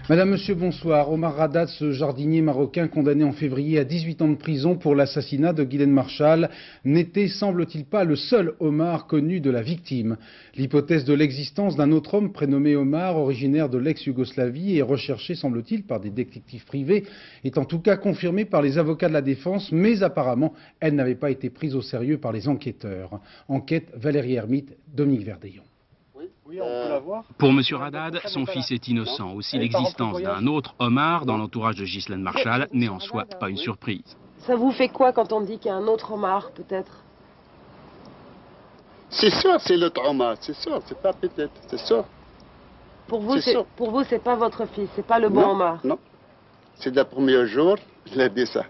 Madame, Monsieur, bonsoir. Omar Haddad, ce jardinier marocain condamné en février à 18 ans de prison pour l'assassinat de Ghislaine Marchal, n'était, semble-t-il pas, le seul Omar connu de la victime. L'hypothèse de l'existence d'un autre homme prénommé Omar, originaire de l'ex-Yougoslavie et recherché, semble-t-il, par des détectives privés, est en tout cas confirmée par les avocats de la défense, mais apparemment, elle n'avait pas été prise au sérieux par les enquêteurs. Enquête Valérie Hermite, Dominique Verdeillon. Pour M. Haddad, son fils est innocent. Aussi, l'existence d'un autre Omar dans l'entourage de Ghislaine Marchal n'est en soi pas une surprise. Ça vous fait quoi quand on dit qu'il y a un autre Omar, peut-être? C'est sûr, c'est l'autre Omar, c'est sûr, c'est pas peut-être, c'est sûr. Pour vous, c'est pas votre fils, c'est pas le bon Omar? Non, c'est le premier jour, il a dit ça.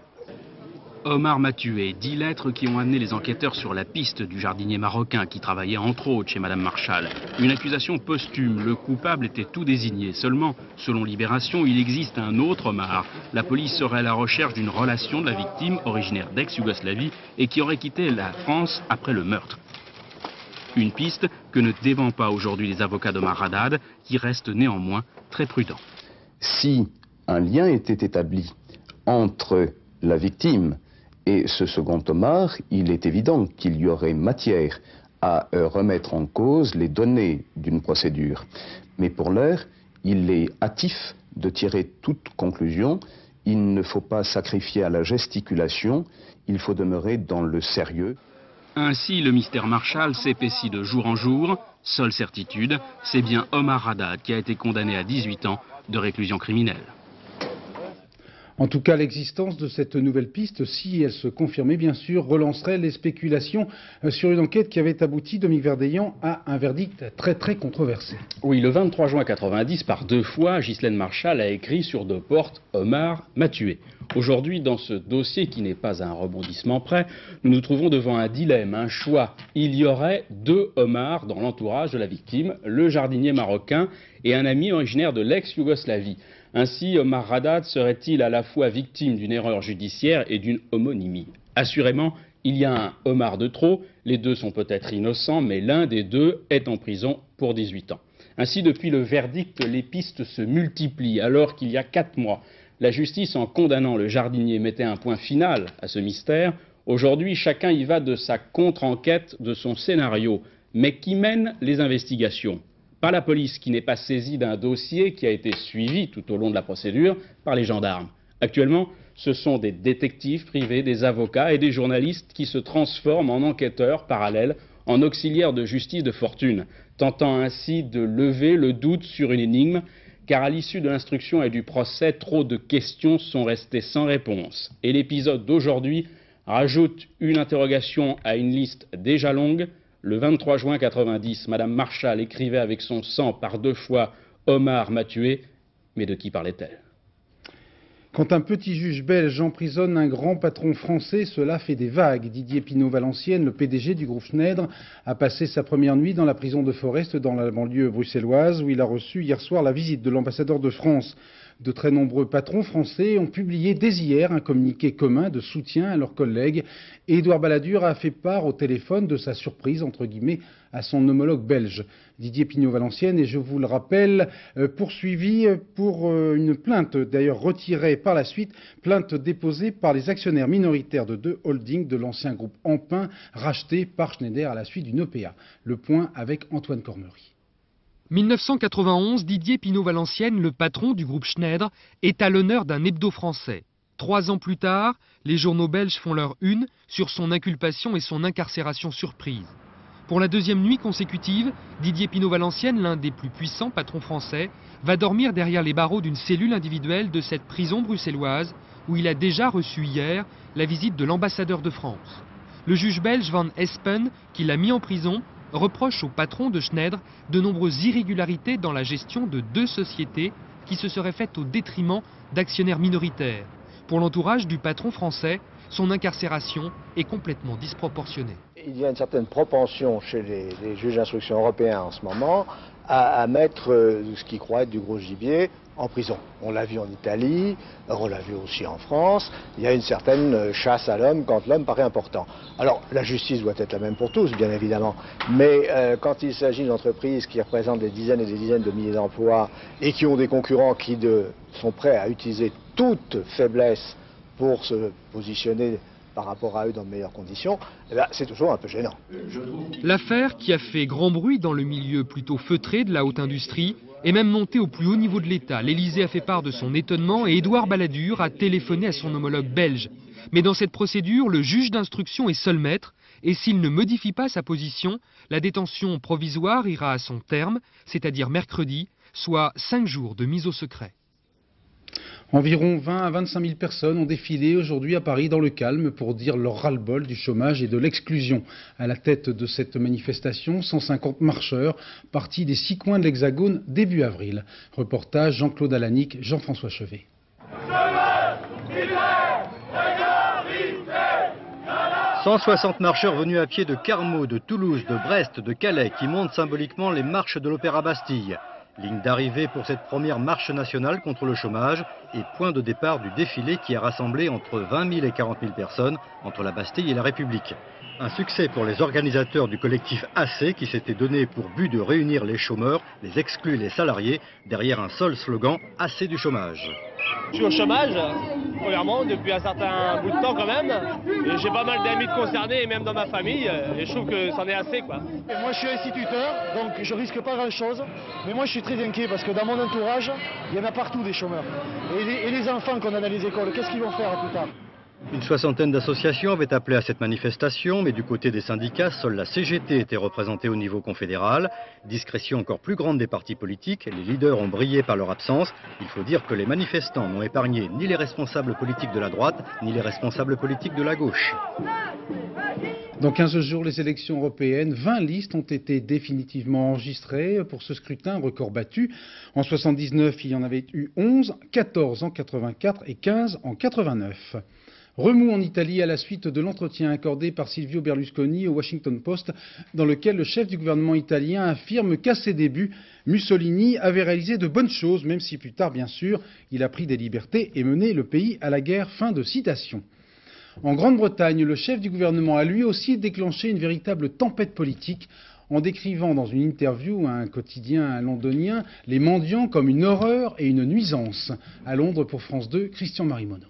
Omar m'a tué, 10 lettres qui ont amené les enquêteurs sur la piste du jardinier marocain qui travaillait entre autres chez Madame Marchal. Une accusation posthume, le coupable était tout désigné. Seulement, selon Libération, il existe un autre Omar. La police serait à la recherche d'une relation de la victime, originaire d'ex-Yougoslavie, et qui aurait quitté la France après le meurtre. Une piste que ne dément pas aujourd'hui les avocats d'Omar Haddad, qui restent néanmoins très prudents. Si un lien était établi entre la victime et ce second Omar, il est évident qu'il y aurait matière à remettre en cause les données d'une procédure. Mais pour l'heure, il est hâtif de tirer toute conclusion. Il ne faut pas sacrifier à la gesticulation, il faut demeurer dans le sérieux. Ainsi, le mystère Marchal s'épaissit de jour en jour. Seule certitude, c'est bien Omar Haddad qui a été condamné à 18 ans de réclusion criminelle. En tout cas, l'existence de cette nouvelle piste, si elle se confirmait, bien sûr, relancerait les spéculations sur une enquête qui avait abouti, Dominique Verdeillon, à un verdict très controversé. Oui, le 23 juin 90, par 2 fois, Ghislaine Marchal a écrit sur 2 portes « Omar m'a tué ». Aujourd'hui, dans ce dossier qui n'est pas un rebondissement près, nous nous trouvons devant un dilemme, un choix. Il y aurait 2 Omars dans l'entourage de la victime, le jardinier marocain et un ami originaire de l'ex-Yougoslavie. Ainsi, Omar Haddad serait-il à la fois victime d'une erreur judiciaire et d'une homonymie? Assurément, il y a un Omar de trop, les 2 sont peut-être innocents, mais l'un des 2 est en prison pour 18 ans. Ainsi, depuis le verdict, les pistes se multiplient, alors qu'il y a 4 mois, la justice, en condamnant le jardinier, mettait un point final à ce mystère. Aujourd'hui, chacun y va de sa contre-enquête, de son scénario. Mais qui mène les investigations? Pas la police, qui n'est pas saisie d'un dossier qui a été suivi tout au long de la procédure par les gendarmes. Actuellement, ce sont des détectives privés, des avocats et des journalistes qui se transforment en enquêteurs parallèles, en auxiliaires de justice de fortune, tentant ainsi de lever le doute sur une énigme, car à l'issue de l'instruction et du procès, trop de questions sont restées sans réponse. Et l'épisode d'aujourd'hui rajoute une interrogation à une liste déjà longue. Le 23 juin 90, Madame Marchal écrivait avec son sang par 2 fois « Omar m'a tué », mais de qui parlait-elle? Quand un petit juge belge emprisonne un grand patron français, cela fait des vagues. Didier Pinot-Valenciennes, le PDG du groupe Schneider, a passé sa première nuit dans la prison de Forest, dans la banlieue bruxelloise, où il a reçu hier soir la visite de l'ambassadeur de France. De très nombreux patrons français ont publié dès hier un communiqué commun de soutien à leurs collègues. Et Édouard Balladur a fait part au téléphone de sa surprise, entre guillemets, à son homologue belge. Didier Pinot-Valenciennes, et je vous le rappelle, poursuivi pour une plainte, d'ailleurs retirée par la suite, plainte déposée par les actionnaires minoritaires de 2 holdings de l'ancien groupe Ampin, racheté par Schneider à la suite d'une OPA. Le point avec Antoine Cormery. 1991, Didier Pinot-Valenciennes, le patron du groupe Schneider, est à l'honneur d'un hebdo français. 3 ans plus tard, les journaux belges font leur une sur son inculpation et son incarcération surprise. Pour la 2e nuit consécutive, Didier Pinot-Valenciennes, l'un des plus puissants patrons français, va dormir derrière les barreaux d'une cellule individuelle de cette prison bruxelloise où il a déjà reçu hier la visite de l'ambassadeur de France. Le juge belge Van Espen, qui l'a mis en prison, reproche au patron de Schneider de nombreuses irrégularités dans la gestion de 2 sociétés qui se seraient faites au détriment d'actionnaires minoritaires. Pour l'entourage du patron français, son incarcération est complètement disproportionnée. Il y a une certaine propension chez les juges d'instruction européens en ce moment à mettre ce qu'ils croient être du gros gibier en prison. On l'a vu en Italie, on l'a vu aussi en France. Il y a une certaine chasse à l'homme quand l'homme paraît important. Alors la justice doit être la même pour tous, bien évidemment, mais quand il s'agit d'entreprises qui représentent des dizaines et des dizaines de milliers d'emplois et qui ont des concurrents qui sont prêts à utiliser toute faiblesse pour se positionner par rapport à eux dans de meilleures conditions, eh bien, c'est toujours un peu gênant. L'affaire, qui a fait grand bruit dans le milieu plutôt feutré de la haute industrie, est même montée au plus haut niveau de l'État. L'Élysée a fait part de son étonnement et Édouard Balladur a téléphoné à son homologue belge. Mais dans cette procédure, le juge d'instruction est seul maître et s'il ne modifie pas sa position, la détention provisoire ira à son terme, c'est-à-dire mercredi, soit 5 jours de mise au secret. Environ 20 à 25 000 personnes ont défilé aujourd'hui à Paris dans le calme pour dire leur ras-le-bol du chômage et de l'exclusion. À la tête de cette manifestation, 150 marcheurs partis des 6 coins de l'Hexagone début avril. Reportage Jean-Claude Alanic, Jean-François Chevet. 160 marcheurs venus à pied de Carmaux, de Toulouse, de Brest, de Calais qui montent symboliquement les marches de l'Opéra Bastille. Ligne d'arrivée pour cette première marche nationale contre le chômage et point de départ du défilé qui a rassemblé entre 20 000 et 40 000 personnes entre la Bastille et la République. Un succès pour les organisateurs du collectif AC qui s'était donné pour but de réunir les chômeurs, les exclus et les salariés derrière un seul slogan « Assez du chômage ». Je suis au chômage, premièrement, depuis un certain bout de temps quand même. Et j'ai pas mal d'amis concernés, même dans ma famille, et je trouve que c'en est assez, quoi. Et moi je suis instituteur, donc je risque pas grand chose. Mais moi je suis très inquiet parce que dans mon entourage, il y en a partout des chômeurs. Et les enfants qu'on a dans les écoles, qu'est-ce qu'ils vont faire plus tard ? Une soixantaine d'associations avaient appelé à cette manifestation, mais du côté des syndicats, seule la CGT était représentée au niveau confédéral. Discrétion encore plus grande des partis politiques, les leaders ont brillé par leur absence. Il faut dire que les manifestants n'ont épargné ni les responsables politiques de la droite, ni les responsables politiques de la gauche. Dans 15 jours, les élections européennes, 20 listes ont été définitivement enregistrées pour ce scrutin, record battu. En 79, il y en avait eu 11, 14 en 84 et 15 en 89. Remous en Italie à la suite de l'entretien accordé par Silvio Berlusconi au Washington Post, dans lequel le chef du gouvernement italien affirme qu'à ses débuts, Mussolini avait réalisé de bonnes choses, même si plus tard, bien sûr, il a pris des libertés et mené le pays à la guerre. Fin de citation. En Grande-Bretagne, le chef du gouvernement a lui aussi déclenché une véritable tempête politique en décrivant dans une interview à un quotidien londonien les mendiants comme une horreur et une nuisance. À Londres pour France 2, Christian Marimono.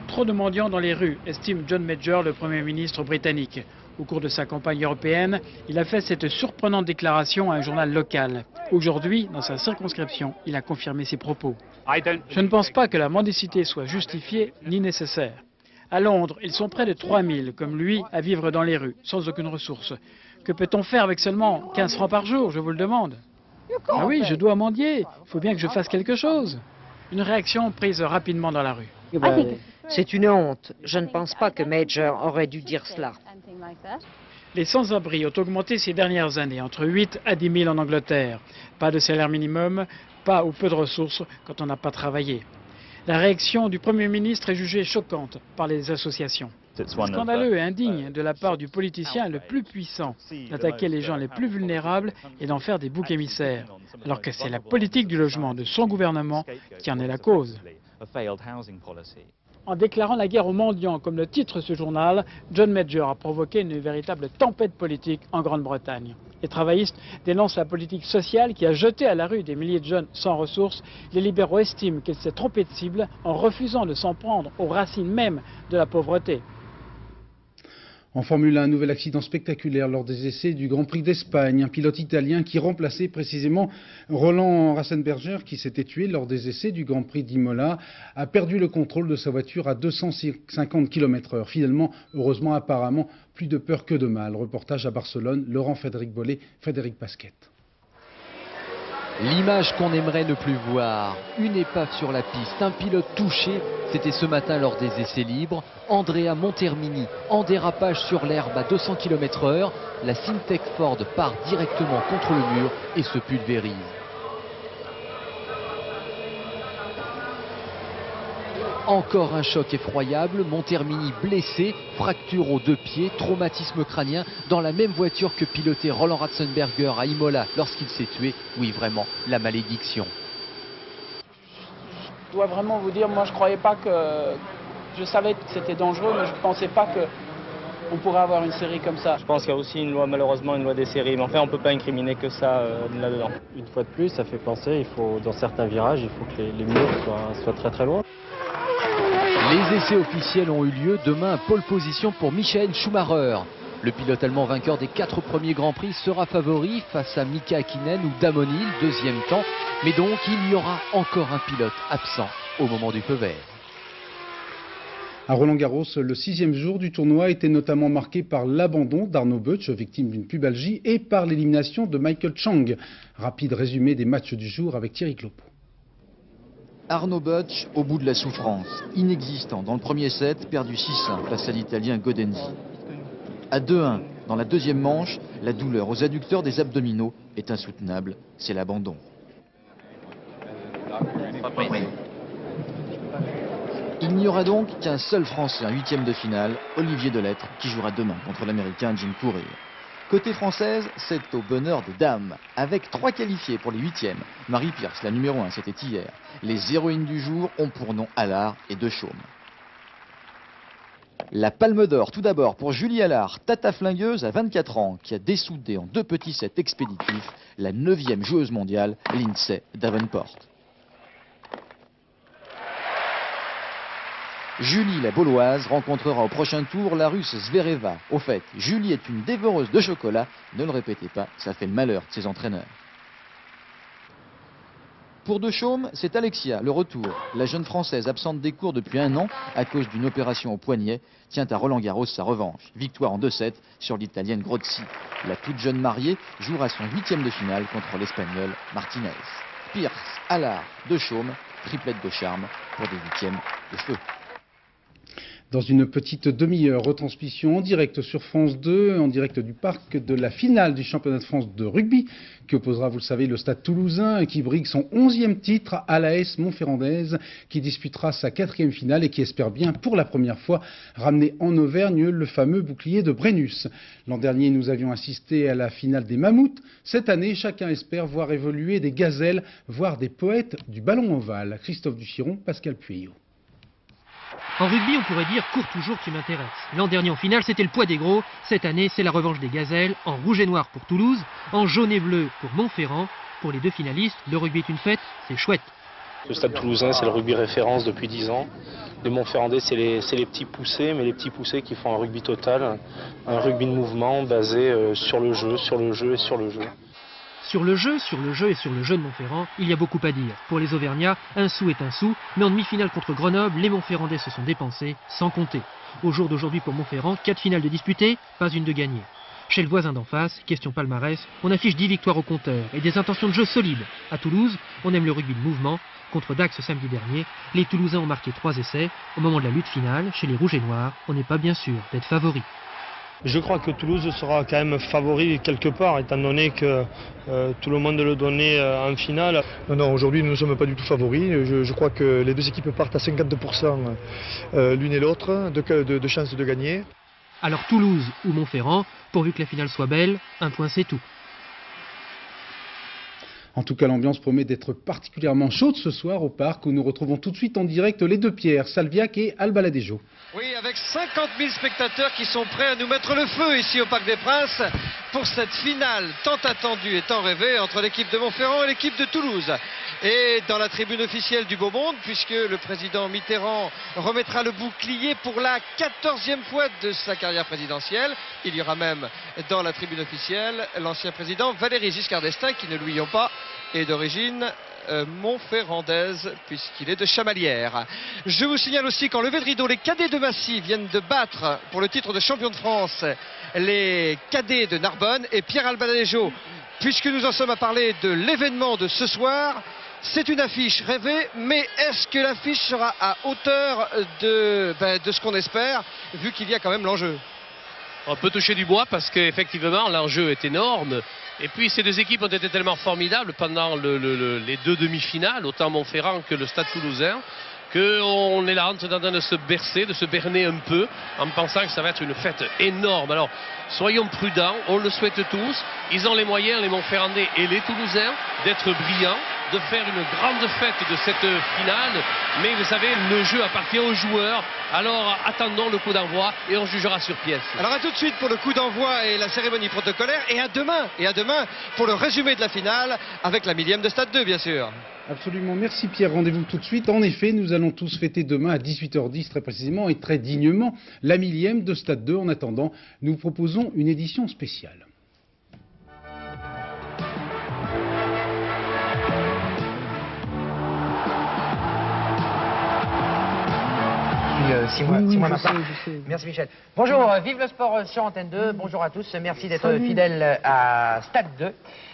Trop de mendiants dans les rues, estime John Major, le Premier ministre britannique. Au cours de sa campagne européenne, il a fait cette surprenante déclaration à un journal local. Aujourd'hui, dans sa circonscription, il a confirmé ses propos. Je ne pense pas que la mendicité soit justifiée ni nécessaire. À Londres, ils sont près de 3000, comme lui, à vivre dans les rues, sans aucune ressource. Que peut-on faire avec seulement 15 francs par jour, je vous le demande? Ah oui, je dois mendier, il faut bien que je fasse quelque chose. Une réaction prise rapidement dans la rue. C'est une honte. Je ne pense pas que Major aurait dû dire cela. Les sans-abri ont augmenté ces dernières années, entre 8 à 10 000 en Angleterre. Pas de salaire minimum, pas ou peu de ressources quand on n'a pas travaillé. La réaction du Premier ministre est jugée choquante par les associations. Scandaleux et indigne de la part du politicien le plus puissant d'attaquer les gens les plus vulnérables et d'en faire des boucs émissaires, alors que c'est la politique du logement de son gouvernement qui en est la cause. En déclarant la guerre aux mendiants, comme le titre ce journal, John Major a provoqué une véritable tempête politique en Grande-Bretagne. Les travaillistes dénoncent la politique sociale qui a jeté à la rue des milliers de jeunes sans ressources. Les libéraux estiment qu'elle s'est trompée de cible en refusant de s'en prendre aux racines même de la pauvreté. En Formule 1, un nouvel accident spectaculaire lors des essais du Grand Prix d'Espagne. Un pilote italien qui remplaçait précisément Roland Ratzenberger, qui s'était tué lors des essais du Grand Prix d'Imola, a perdu le contrôle de sa voiture à 250 km/h. Finalement, heureusement, apparemment, plus de peur que de mal. Reportage à Barcelone, Laurent-Frédéric Bollet, Frédéric Pasquet. L'image qu'on aimerait ne plus voir, une épave sur la piste, un pilote touché, c'était ce matin lors des essais libres. Andrea Montermini, en dérapage sur l'herbe à 200 km/h, la Syntec Ford part directement contre le mur et se pulvérise. Encore un choc effroyable, Montermini blessé, fracture aux 2 pieds, traumatisme crânien, dans la même voiture que pilotait Roland Ratzenberger à Imola lorsqu'il s'est tué. Oui, vraiment, la malédiction. Je dois vraiment vous dire, moi je croyais pas que... Je savais que c'était dangereux, mais je ne pensais pas qu'on pourrait avoir une série comme ça. Je pense qu'il y a aussi une loi, malheureusement, une loi des séries. Mais enfin, on ne peut pas incriminer que ça là-dedans. Une fois de plus, ça fait penser, il faut, dans certains virages, il faut que les murs soient très très loin. Les essais officiels ont eu lieu demain, pole position pour Michael Schumacher. Le pilote allemand vainqueur des 4 premiers Grands Prix sera favori face à Mika Häkkinen ou Damon Hill, deuxième temps. Mais donc, il y aura encore un pilote absent au moment du feu vert. À Roland-Garros, le 6e jour du tournoi était notamment marqué par l'abandon d'Arnaud Butch, victime d'une pubalgie, et par l'élimination de Michael Chang. Rapide résumé des matchs du jour avec Thierry Clopo. Arnaud Butch au bout de la souffrance, inexistant dans le premier set, perdu 6-1 face à l'Italien Godenzi. À 2-1 dans la deuxième manche, la douleur aux adducteurs des abdominaux est insoutenable, c'est l'abandon. Il n'y aura donc qu'un seul Français en 8e de finale, Olivier Delettre, qui jouera demain contre l'Américain Jim Courier. Côté française, c'est au bonheur des dames, avec 3 qualifiés pour les 8e. Marie Pierce, la numéro 1, c'était hier. Les héroïnes du jour ont pour nom Allard et De Chaume. La Palme d'Or, tout d'abord pour Julie Allard, tata flingueuse à 24 ans, qui a dessoudé en 2 petits sets expéditifs la 9e joueuse mondiale, Lindsay Davenport. Julie, la Bauloise, rencontrera au prochain tour la Russe Zvereva. Au fait, Julie est une dévoreuse de chocolat. Ne le répétez pas, ça fait le malheur de ses entraîneurs. Pour De Chaume, c'est Alexia, le retour. La jeune Française absente des cours depuis 1 an à cause d'une opération au poignet tient à Roland-Garros sa revanche. Victoire en 2-7 sur l'Italienne Grozzi. La toute jeune mariée jouera son 8e de finale contre l'Espagnol Martinez. Pierce, Allard, De Chaume, triplette de charme pour des 8e de feu. Dans une petite demi-heure, retransmission en direct sur France 2, en direct du parc de la finale du championnat de France de rugby, qui opposera, vous le savez, le Stade Toulousain, qui brigue son 11e titre à l'AS Montferrandaise, qui disputera sa 4e finale et qui espère bien, pour la première fois, ramener en Auvergne le fameux bouclier de Brennus. L'an dernier, nous avions assisté à la finale des Mammouths. Cette année, chacun espère voir évoluer des gazelles, voire des poètes du ballon ovale. Christophe Duchiron, Pascal Pueyo. En rugby, on pourrait dire « cours toujours, tu m'intéresses ». L'an dernier en finale, c'était le poids des gros. Cette année, c'est la revanche des gazelles, en rouge et noir pour Toulouse, en jaune et bleu pour Montferrand. Pour les 2 finalistes, le rugby est une fête, c'est chouette. Le Stade Toulousain, c'est le rugby référence depuis 10 ans. Les Montferrandais, c'est les petits poussés, mais les petits poussés qui font un rugby total, un rugby de mouvement basé sur le jeu et sur le jeu. Sur le jeu et sur le jeu de Montferrand, il y a beaucoup à dire. Pour les Auvergnats, un sou est un sou, mais en demi-finale contre Grenoble, les Montferrandais se sont dépensés, sans compter. Au jour d'aujourd'hui pour Montferrand, 4 finales de disputées, pas une de gagnée. Chez le voisin d'en face, question palmarès, on affiche 10 victoires au compteur et des intentions de jeu solides. À Toulouse, on aime le rugby de mouvement. Contre Dax samedi dernier, les Toulousains ont marqué 3 essais. Au moment de la lutte finale, chez les Rouges et Noirs, on n'est pas bien sûr d'être favori. Je crois que Toulouse sera quand même favori quelque part, étant donné que tout le monde le donnait en finale. Non, aujourd'hui nous ne sommes pas du tout favoris. Je crois que les 2 équipes partent à 52% l'une et l'autre de chances de gagner. Alors Toulouse ou Montferrand, pourvu que la finale soit belle, un point c'est tout. En tout cas, l'ambiance promet d'être particulièrement chaude ce soir au parc où nous retrouvons tout de suite en direct les 2 Pierres, Salviac et Albaladejo. Oui, avec 50 000 spectateurs qui sont prêts à nous mettre le feu ici au Parc des Princes pour cette finale tant attendue et tant rêvée entre l'équipe de Montferrand et l'équipe de Toulouse. Et dans la tribune officielle du Beau Monde, puisque le président Mitterrand remettra le bouclier pour la 14e fois de sa carrière présidentielle, il y aura même dans la tribune officielle l'ancien président Valéry Giscard d'Estaing, qui ne l'oublions pas est d'origine montferrandaise puisqu'il est de Chamalières. Je vous signale aussi qu'en levée de rideau, les cadets de Massy viennent de battre pour le titre de champion de France les cadets de Narbonne et Pierre Albaladejo. Puisque nous en sommes à parler de l'événement de ce soir, c'est une affiche rêvée, mais est-ce que l'affiche sera à hauteur de ce qu'on espère, vu qu'il y a quand même l'enjeu? On peut toucher du bois parce qu'effectivement l'enjeu est énorme. Et puis ces 2 équipes ont été tellement formidables pendant les 2 demi-finales, autant Montferrand que le Stade Toulousain. qu'on est là en train de se bercer, de se berner un peu, en pensant que ça va être une fête énorme. Alors, soyons prudents, on le souhaite tous. Ils ont les moyens, les Montferrandais et les Toulousains, d'être brillants, de faire une grande fête de cette finale. Mais vous savez, le jeu appartient aux joueurs. Alors, attendons le coup d'envoi et on jugera sur pièce. Alors, à tout de suite pour le coup d'envoi et la cérémonie protocolaire. Et à demain pour le résumé de la finale avec la millième de Stade 2, bien sûr. Absolument, merci Pierre, rendez-vous tout de suite. En effet, nous allons tous fêter demain à 18h10 très précisément et très dignement la millième de Stade 2. En attendant, nous proposons une édition spéciale. Six mois maintenant. Merci Michel. Bonjour, vive le sport sur Antenne 2. Bonjour à tous, merci d'être fidèles à Stade 2.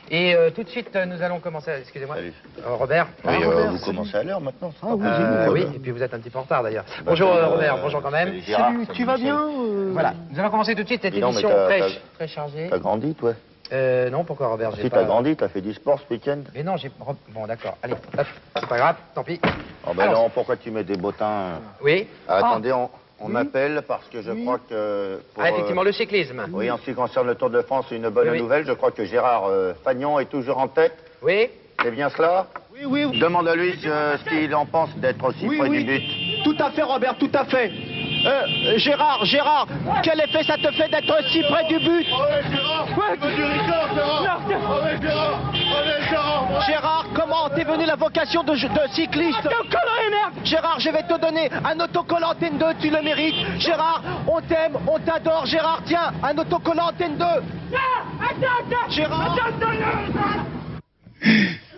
Et tout de suite, nous allons commencer. Excusez-moi. Robert. Oui, vous commencez à l'heure maintenant. Ah oui, oui, et puis vous êtes un petit peu en retard d'ailleurs. Bonjour Robert, bonjour quand même. Salut, tu vas bien Voilà, nous allons commencer tout de suite cette édition très chargée. T'as grandi, toi? Non, pourquoi Robert? Si t'as grandi, t'as fait du sport ce week-end? Mais non, j'ai... Bon, d'accord, allez, hop, c'est pas grave, tant pis. Oh ben non, pourquoi tu mets des bottins? Oui. Attendez, on m'appelle parce que je crois que... Pour, effectivement, le cyclisme. Oui, en ce qui concerne le Tour de France, c'est une bonne nouvelle. Je crois que Gérard Fagnon est toujours en tête. Oui. C'est bien cela? Oui. Demande à lui ce qu'il en pense d'être aussi près du but. Tout à fait, Robert, tout à fait. Gérard, quel effet ça te fait d'être si près du but? Gérard, comment t'es venu la vocation de cycliste? Gérard, je vais te donner un autocollant Antenne 2, tu le mérites. Gérard, on t'aime, on t'adore. Gérard, tiens, un autocollant Antenne 2. Gérard.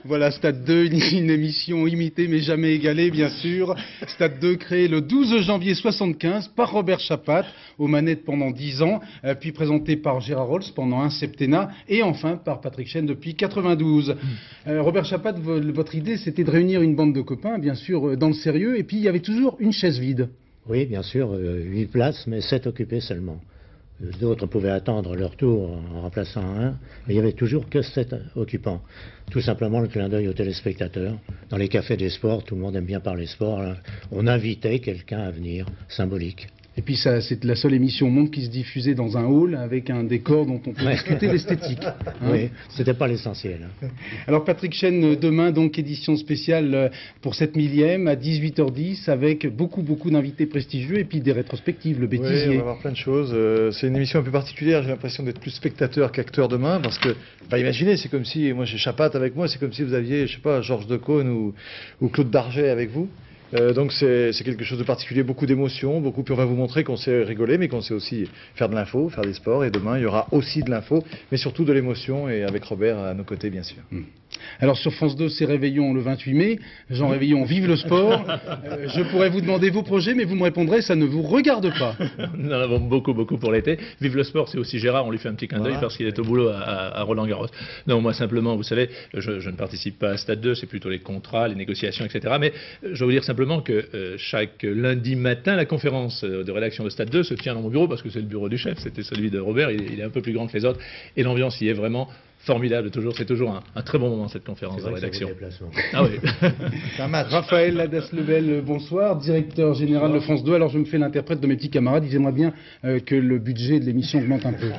Voilà, Stade 2, une émission imitée mais jamais égalée, bien sûr. Stade 2, créé le 12 janvier 1975 par Robert Chapat, aux manettes pendant 10 ans, puis présenté par Gérard Rolls pendant un septennat, et enfin par Patrick Chêne depuis 92. Robert Chapat, votre idée, c'était de réunir une bande de copains, bien sûr, dans le sérieux, et puis il y avait toujours une chaise vide. Oui, bien sûr, 8 places, mais 7 occupées seulement. D'autres pouvaient attendre leur tour en remplaçant un, mais il n'y avait toujours que 7 occupants. Tout simplement le clin d'œil aux téléspectateurs. Dans les cafés des sports, tout le monde aime bien parler sport. Là. On invitait quelqu'un à venir, symbolique. Et puis ça, c'est la seule émission au monde qui se diffusait dans un hall avec un décor dont on peut discuter l'esthétique. Oui, c'était pas l'essentiel. Alors Patrick Chêne, demain donc édition spéciale pour cette millième à 18h10 avec beaucoup d'invités prestigieux et puis des rétrospectives, le bêtisier. Oui, on va voir plein de choses. C'est une émission un peu particulière, j'ai l'impression d'être plus spectateur qu'acteur demain parce que, imaginez, c'est comme si, moi j'ai Chapat avec moi, c'est comme si vous aviez, je sais pas, Georges Decaune ou Claude Darget avec vous. Donc c'est quelque chose de particulier, beaucoup d'émotions, puis on va vous montrer qu'on sait rigoler, mais qu'on sait aussi faire de l'info, faire des sports, et demain il y aura aussi de l'info, mais surtout de l'émotion, et avec Robert à nos côtés bien sûr. Alors sur France 2, c'est Réveillon le 28 mai, Jean Réveillon, vive le sport. Je pourrais vous demander vos projets, mais vous me répondrez, ça ne vous regarde pas. Nous en avons beaucoup pour l'été. Vive le sport, c'est aussi Gérard, on lui fait un petit clin d'œil parce qu'il est au boulot à Roland-Garros. Non, moi simplement, vous savez, je ne participe pas à Stade 2, c'est plutôt les contrats, les négociations, etc. Mais je veux vous dire simplement que chaque lundi matin, la conférence de rédaction de Stade 2 se tient dans mon bureau parce que c'est le bureau du chef, c'était celui de Robert, il est un peu plus grand que les autres, et l'ambiance y est vraiment formidable, c'est toujours un très bon moment cette conférence de rédaction. Ah oui. Raphaël Ladas-Lebel, bonsoir, directeur général de France 2. Alors je me fais l'interprète de mes petits camarades, ils aimeraient bien que le budget de l'émission augmente un peu.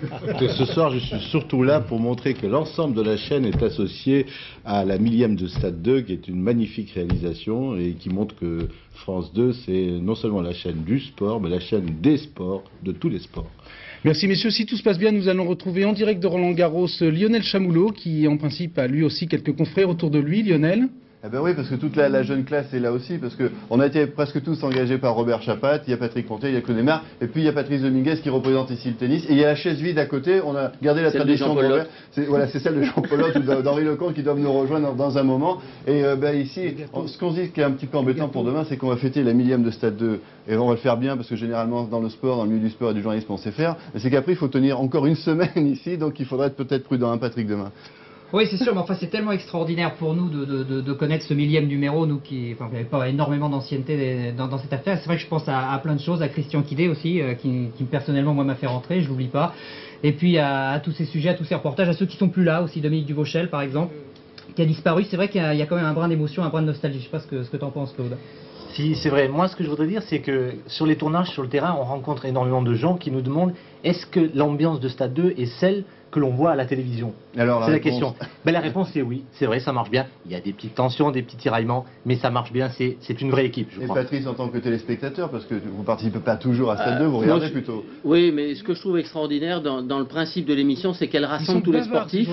Ce soir, je suis surtout là pour montrer que l'ensemble de la chaîne est associé à la millième de Stade 2, qui est une magnifique réalisation et qui montre que France 2, c'est non seulement la chaîne du sport, mais la chaîne des sports, de tous les sports. Merci messieurs, si tout se passe bien, nous allons retrouver en direct de Roland-Garros Lionel Chamoulot, qui en principe a lui aussi quelques confrères autour de lui. Lionel ? Eh ben oui, parce que toute la jeune classe est là aussi, parce qu'on a été presque tous engagés par Robert Chapat, il y a Patrick Pontier, il y a Claude Aymar, et puis il y a Patrice Dominguez qui représente ici le tennis, et il y a la chaise vide à côté, on a gardé la tradition de Robert, c'est celle de Jean Paulot ou d'Henri Lecomte qui doivent nous rejoindre dans un moment, et ici, ce qu'on se dit qui est un petit peu embêtant pour demain, c'est qu'on va fêter la millième de Stade 2, et on va le faire bien, parce que généralement dans le sport, dans le milieu du sport et du journalisme, on sait faire, mais c'est qu'après il faut tenir encore une semaine ici, donc il faudra être peut-être prudent, hein, Patrick, demain. Oui, c'est sûr, mais enfin, c'est tellement extraordinaire pour nous de connaître ce millième numéro, nous qui n'avons pas énormément d'ancienneté dans cette affaire. C'est vrai que je pense à plein de choses, à Christian Quidé aussi, qui personnellement, moi, m'a fait rentrer, je l'oublie pas. Et puis à tous ces sujets, à tous ces reportages, à ceux qui sont plus là aussi, Dominique Duvauchel, par exemple, qui a disparu. C'est vrai qu'il y a quand même un brin d'émotion, un brin de nostalgie. Je sais pas ce que tu en penses, Claude. Si, c'est vrai. Moi, ce que je voudrais dire, c'est que sur les tournages, sur le terrain, on rencontre énormément de gens qui nous demandent est-ce que l'ambiance de Stade 2 est celle que l'on voit à la télévision? C'est la question. Ben, la réponse est oui, c'est vrai, ça marche bien. Il y a des petites tensions, des petits tiraillements, mais ça marche bien, c'est une vraie équipe, je crois. Et Patrice, en tant que téléspectateur, parce que vous ne participez pas toujours à Stade 2, vous regardez plutôt. Oui, mais ce que je trouve extraordinaire dans le principe de l'émission, c'est qu'elle rassemble tous les sportifs,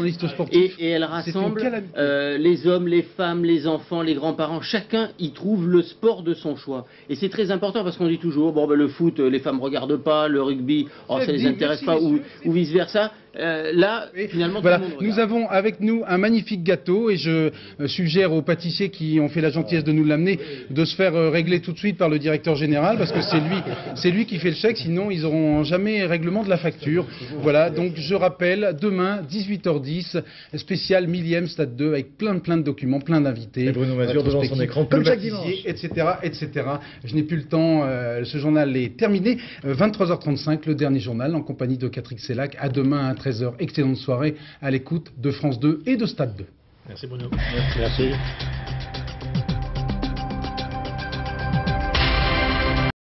et elle rassemble les hommes, les femmes, les enfants, les grands-parents. Chacun y trouve le sport de son choix. Et c'est très important parce qu'on dit toujours, bon, ben, le foot, les femmes ne regardent pas, le rugby, oh, ça ne les intéresse pas, ou vice-versa. Là, finalement, voilà. tout le monde Nous avons avec nous un magnifique gâteau et je suggère aux pâtissiers qui ont fait la gentillesse de nous l'amener de se faire régler tout de suite par le directeur général parce que c'est lui qui fait le chèque, sinon ils n'auront jamais règlement de la facture. Voilà, donc je rappelle, demain, 18h10, spécial 1000e Stade 2 avec plein de documents, plein d'invités. Et Bruno Mazur devant son écran comme chaque dimanche. Etc. Je n'ai plus le temps, ce journal est terminé. 23h35, le dernier journal en compagnie de Catherine Sellac. À demain à 13h. Excellente soirée à l'écoute de France 2 et de Stade 2. Merci Bruno. Merci.